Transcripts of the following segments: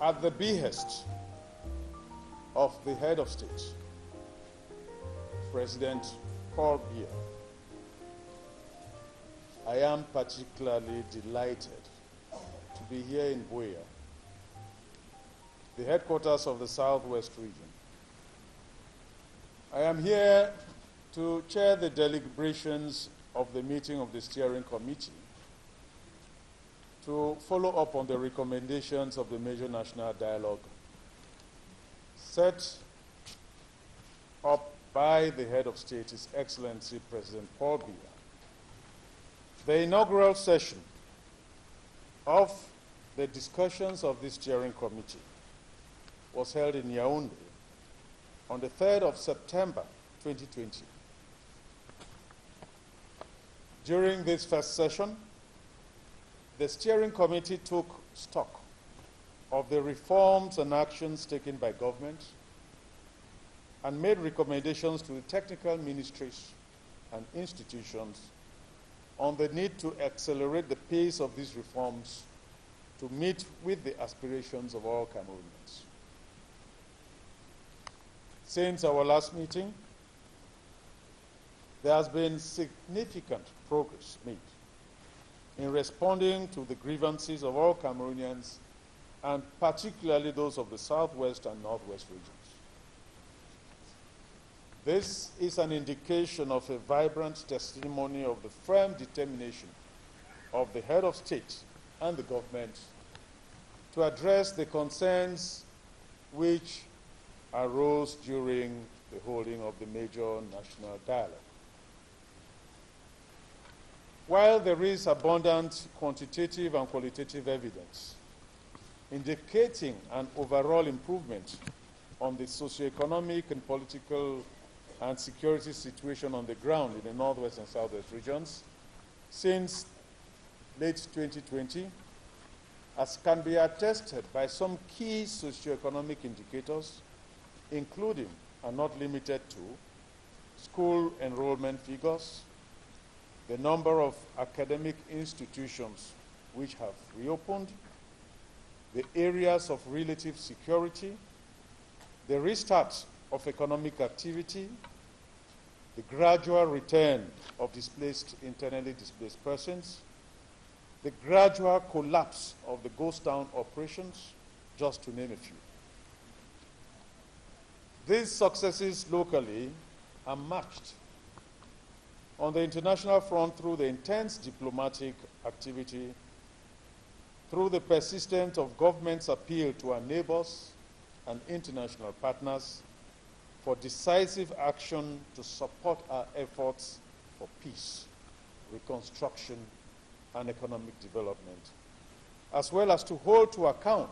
At the behest of the head of state, President Paul Biya, I am particularly delighted to be here in BUEA, the headquarters of the Southwest region. I am here to chair the deliberations of the meeting of the steering committee to follow up on the recommendations of the major national dialogue set up by the head of state, His Excellency President Paul Biya. The inaugural session of the discussions of this steering committee was held in Yaoundé on the 3rd of September 2020. During this first session, the steering committee took stock of the reforms and actions taken by government and made recommendations to the technical ministries and institutions on the need to accelerate the pace of these reforms to meet with the aspirations of all Cameroonians. Since our last meeting, there has been significant progress made in responding to the grievances of all Cameroonians, and particularly those of the Southwest and Northwest regions. This is an indication of a vibrant testimony of the firm determination of the head of state and the government to address the concerns which arose during the holding of the major national dialogue. While there is abundant quantitative and qualitative evidence indicating an overall improvement on the socioeconomic and political and security situation on the ground in the Northwest and Southwest regions since late 2020, as can be attested by some key socioeconomic indicators, including and not limited to school enrollment figures, the number of academic institutions which have reopened, the areas of relative security, the restart of economic activity, the gradual return of internally displaced persons, the gradual collapse of the ghost town operations, just to name a few. These successes locally are matched on the international front through the intense diplomatic activity, through the persistence of government's appeal to our neighbors and international partners for decisive action to support our efforts for peace, reconstruction, and economic development, as well as to hold to account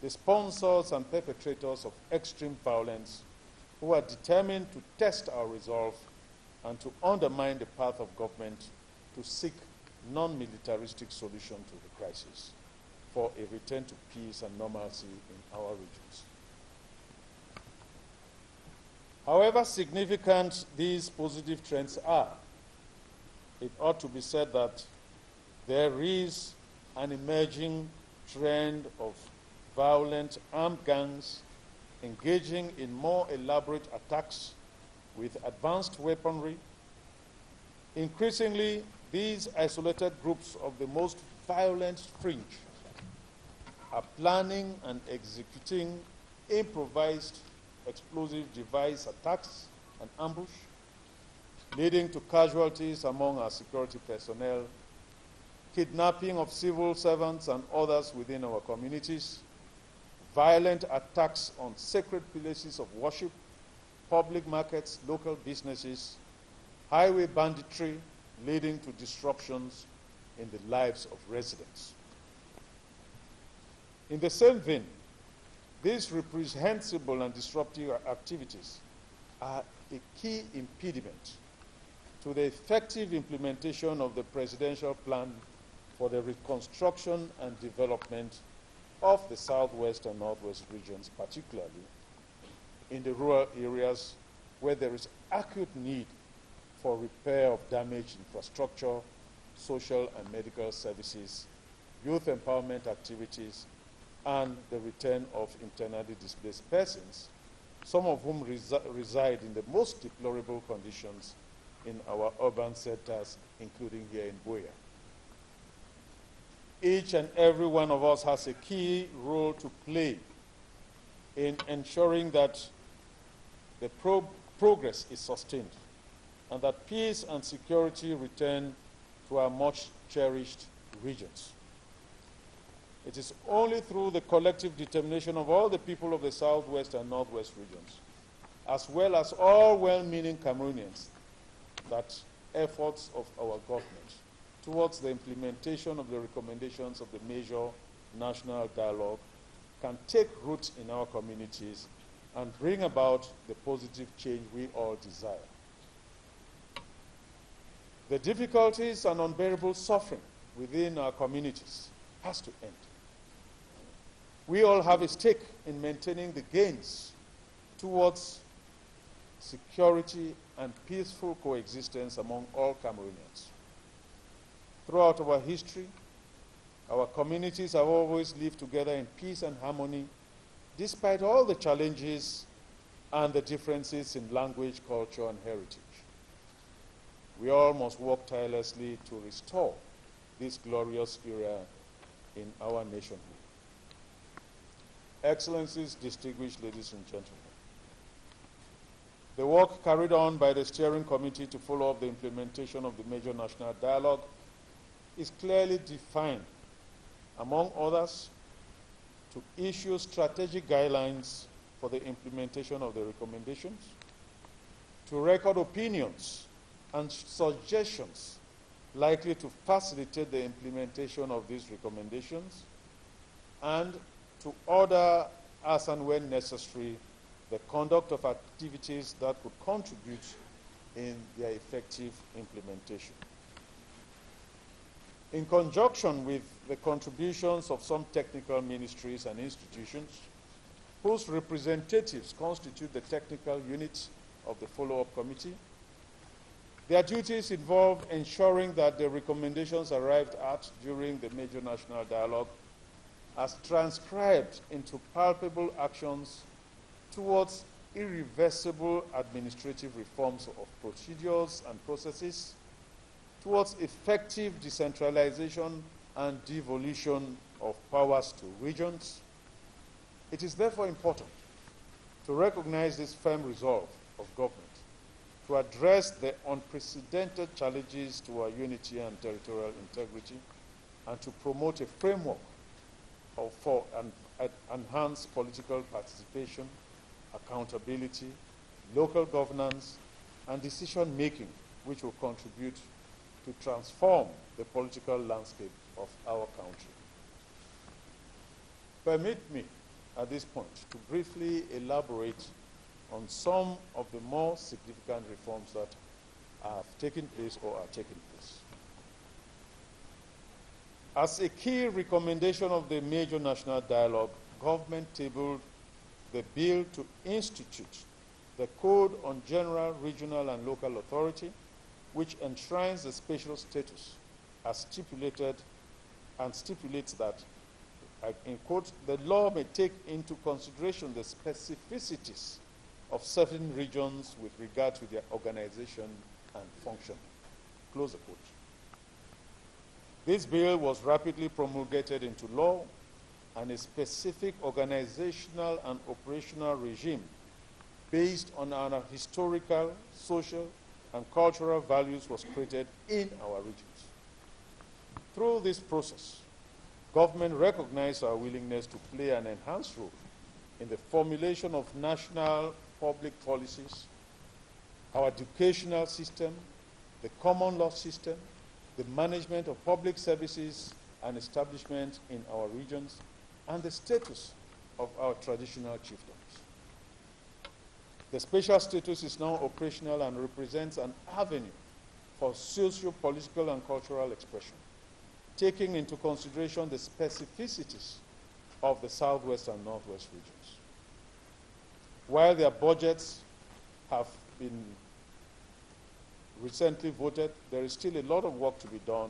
the sponsors and perpetrators of extreme violence who are determined to test our resolve and to undermine the path of government to seek non-militaristic solution to the crisis for a return to peace and normalcy in our regions. However significant these positive trends are, it ought to be said that there is an emerging trend of violent armed gangs engaging in more elaborate attacks with advanced weaponry. Increasingly, these isolated groups of the most violent fringe are planning and executing improvised explosive device attacks and ambush, leading to casualties among our security personnel, kidnapping of civil servants and others within our communities, violent attacks on sacred places of worship, public markets, local businesses, highway banditry, leading to disruptions in the lives of residents. In the same vein, these reprehensible and disruptive activities are a key impediment to the effective implementation of the presidential plan for the reconstruction and development of the Southwest and Northwest regions, particularly in the rural areas where there is acute need for repair of damaged infrastructure, social and medical services, youth empowerment activities, and the return of internally displaced persons, some of whom reside in the most deplorable conditions in our urban centers, including here in BUEA. Each and every one of us has a key role to play in ensuring that the progress is sustained and that peace and security return to our much cherished regions. It is only through the collective determination of all the people of the Southwest and Northwest regions, as well as all well-meaning Cameroonians, that efforts of our government towards the implementation of the recommendations of the major national dialogue can take root in our communities and bring about the positive change we all desire. The difficulties and unbearable suffering within our communities has to end. We all have a stake in maintaining the gains towards security and peaceful coexistence among all Cameroonians. Throughout our history, our communities have always lived together in peace and harmony, despite all the challenges and the differences in language, culture, and heritage. We all must work tirelessly to restore this glorious era in our nationhood. Excellencies, distinguished ladies and gentlemen, the work carried on by the steering committee to follow up the implementation of the major national dialogue is clearly defined, among others, to issue strategic guidelines for the implementation of the recommendations, to record opinions and suggestions likely to facilitate the implementation of these recommendations, and to order, as and when necessary, the conduct of activities that could contribute in their effective implementation. In conjunction with the contributions of some technical ministries and institutions, whose representatives constitute the technical unit of the follow-up committee, their duties involve ensuring that the recommendations arrived at during the major national dialogue as transcribed into palpable actions towards irreversible administrative reforms of procedures and processes, towards effective decentralization and devolution of powers to regions. It is therefore important to recognize this firm resolve of government to address the unprecedented challenges to our unity and territorial integrity, and to promote a framework for enhanced political participation, accountability, local governance, and decision-making, which will contribute to transform the political landscape of our country. Permit me, at this point, to briefly elaborate on some of the more significant reforms that have taken place or are taking place. As a key recommendation of the major national dialogue, government tabled the bill to institute the Code on General, Regional, and Local Authority, which enshrines the special status as stipulated and stipulates that, in quote, the law may take into consideration the specificities of certain regions with regard to their organization and function, close the quote. This bill was rapidly promulgated into law, and a specific organizational and operational regime based on our historical, social, and cultural values was created in our regions. Through this process, government recognized our willingness to play an enhanced role in the formulation of national public policies, our educational system, the common law system, the management of public services and establishment in our regions, and the status of our traditional chiefdoms. The special status is now operational and represents an avenue for socio-political and cultural expression, taking into consideration the specificities of the Southwest and Northwest regions. While their budgets have been recently voted, there is still a lot of work to be done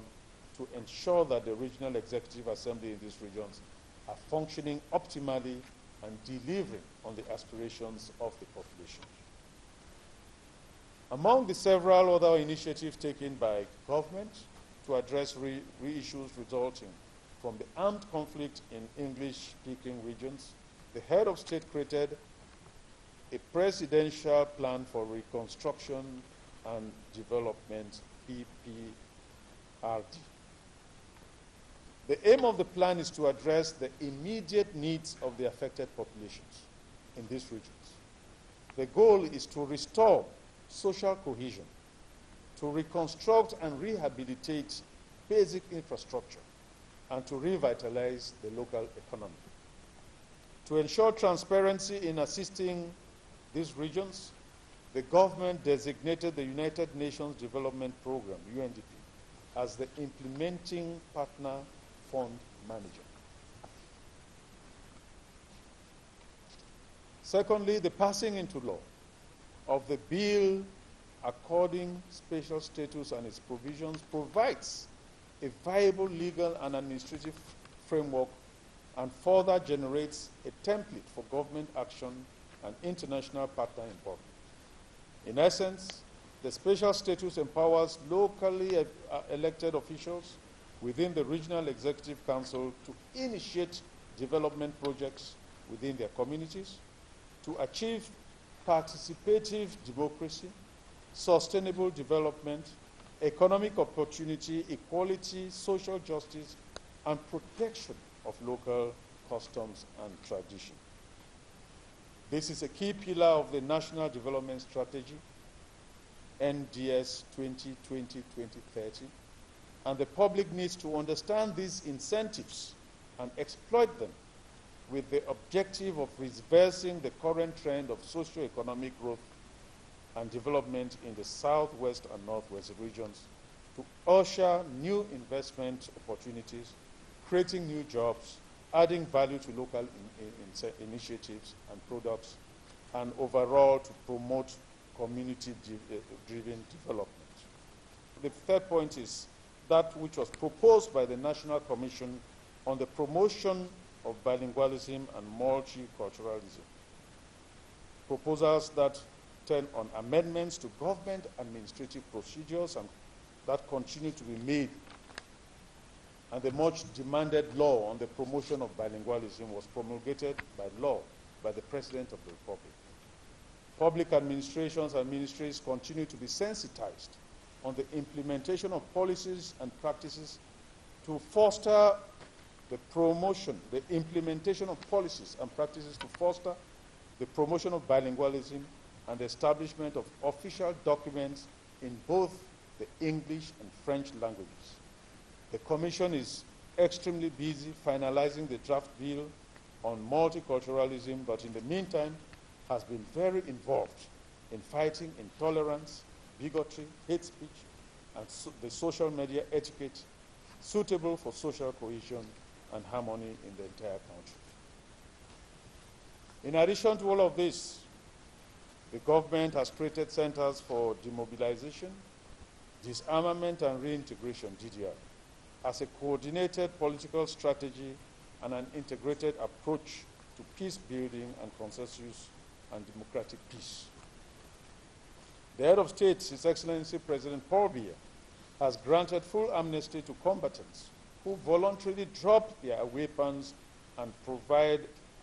to ensure that the regional executive assembly in these regions are functioning optimally and delivering on the aspirations of the population. Among the several other initiatives taken by government to address issues resulting from the armed conflict in English-speaking regions, the head of state created a presidential plan for reconstruction and development, PPRD. The aim of the plan is to address the immediate needs of the affected populations in these regions. The goal is to restore social cohesion, to reconstruct and rehabilitate basic infrastructure, and to revitalize the local economy. To ensure transparency in assisting these regions, the government designated the United Nations Development Program, UNDP, as the implementing partner fund manager. Secondly, the passing into law of the bill according special status and its provisions provides a viable legal and administrative framework and further generates a template for government action and international partner involvement. In essence, the special status empowers locally elected officials within the Regional Executive Council to initiate development projects within their communities, to achieve participative democracy, sustainable development, economic opportunity, equality, social justice, and protection of local customs and tradition. This is a key pillar of the National Development Strategy, NDS 2020-2030, and the public needs to understand these incentives and exploit them with the objective of reversing the current trend of socio-economic growth and development in the southwest and northwest regions to usher new investment opportunities, creating new jobs, adding value to local initiatives and products, and overall to promote community-driven development. The third point is that which was proposed by the National Commission on the Promotion of Bilingualism and Multiculturalism. Proposals that turn on amendments to government administrative procedures and that continue to be made. And the much demanded law on the promotion of bilingualism was promulgated by law by the President of the Republic. Public administrations and ministries continue to be sensitized on the implementation of policies and practices to foster the promotion, the implementation of policies and practices to foster the promotion of bilingualism and the establishment of official documents in both the English and French languages. The Commission is extremely busy finalizing the draft bill on multiculturalism, but in the meantime has been very involved in fighting intolerance, bigotry, hate speech, and the social media etiquette suitable for social cohesion and harmony in the entire country. In addition to all of this, the government has created centers for demobilization, disarmament, and reintegration, DDR, as a coordinated political strategy and an integrated approach to peace building and consensus and democratic peace. The head of state, His Excellency President Paul Biya, has granted full amnesty to combatants who voluntarily dropped their weapons and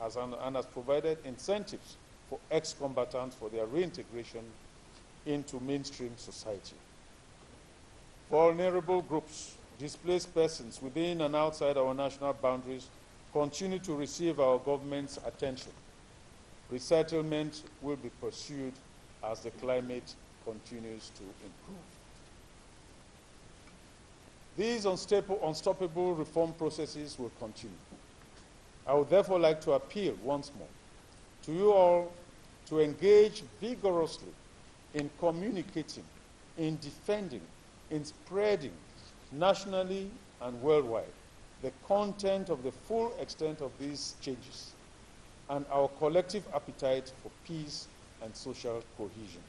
has provided incentives for ex-combatants for their reintegration into mainstream society. Vulnerable groups, displaced persons within and outside our national boundaries continue to receive our government's attention. Resettlement will be pursued as the climate continues to improve. These unstoppable reform processes will continue. I would therefore like to appeal once more to you all to engage vigorously in communicating, in defending, in spreading nationally and worldwide the content of the full extent of these changes and our collective appetite for peace and social cohesion.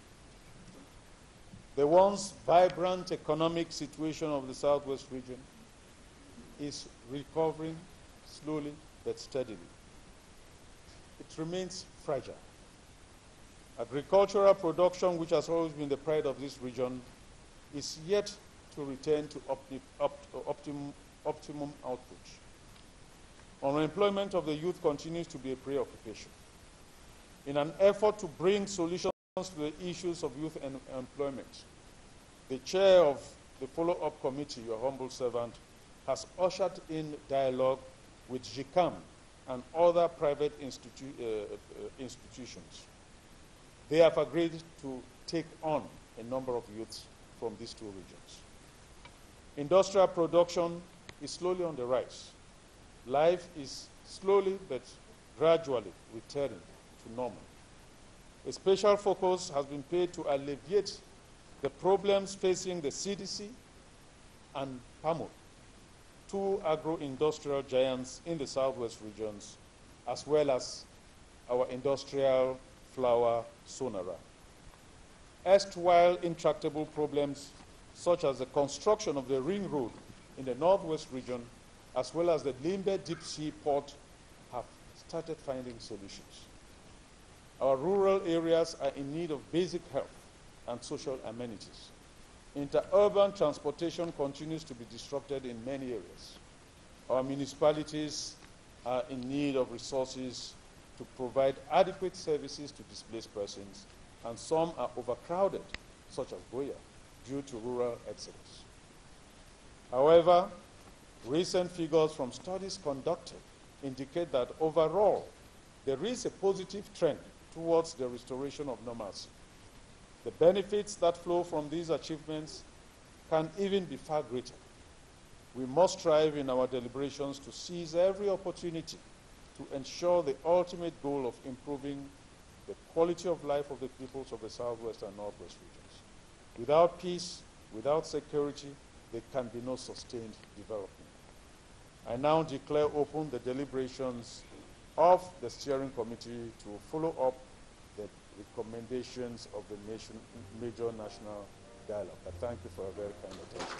The once vibrant economic situation of the Southwest region is recovering slowly but steadily. It remains fragile. Agricultural production, which has always been the pride of this region, is yet to return to optimum output. Unemployment of the youth continues to be a preoccupation. In an effort to bring solutions to the issues of youth employment, the chair of the follow-up committee, your humble servant, has ushered in dialogue with JICAM and other private institutions. They have agreed to take on a number of youths from these two regions. Industrial production is slowly on the rise. Life is slowly but gradually returning to normal. A special focus has been paid to alleviate the problems facing the CDC and PAMO, two agro-industrial giants in the southwest regions, as well as our industrial flower Sonara. Erstwhile intractable problems such as the construction of the ring road in the northwest region, as well as the Limbe deep sea port, have started finding solutions. Our rural areas are in need of basic health and social amenities. Interurban transportation continues to be disrupted in many areas. Our municipalities are in need of resources to provide adequate services to displaced persons, and some are overcrowded, such as BUEA, due to rural exodus. However, recent figures from studies conducted indicate that overall, there is a positive trend towards the restoration of normalcy. The benefits that flow from these achievements can even be far greater. We must strive in our deliberations to seize every opportunity to ensure the ultimate goal of improving the quality of life of the peoples of the southwest and northwest regions. Without peace, without security, there can be no sustained development. I now declare open the deliberations of the steering committee to follow up the recommendations of the major national dialogue. I thank you for a very kind attention.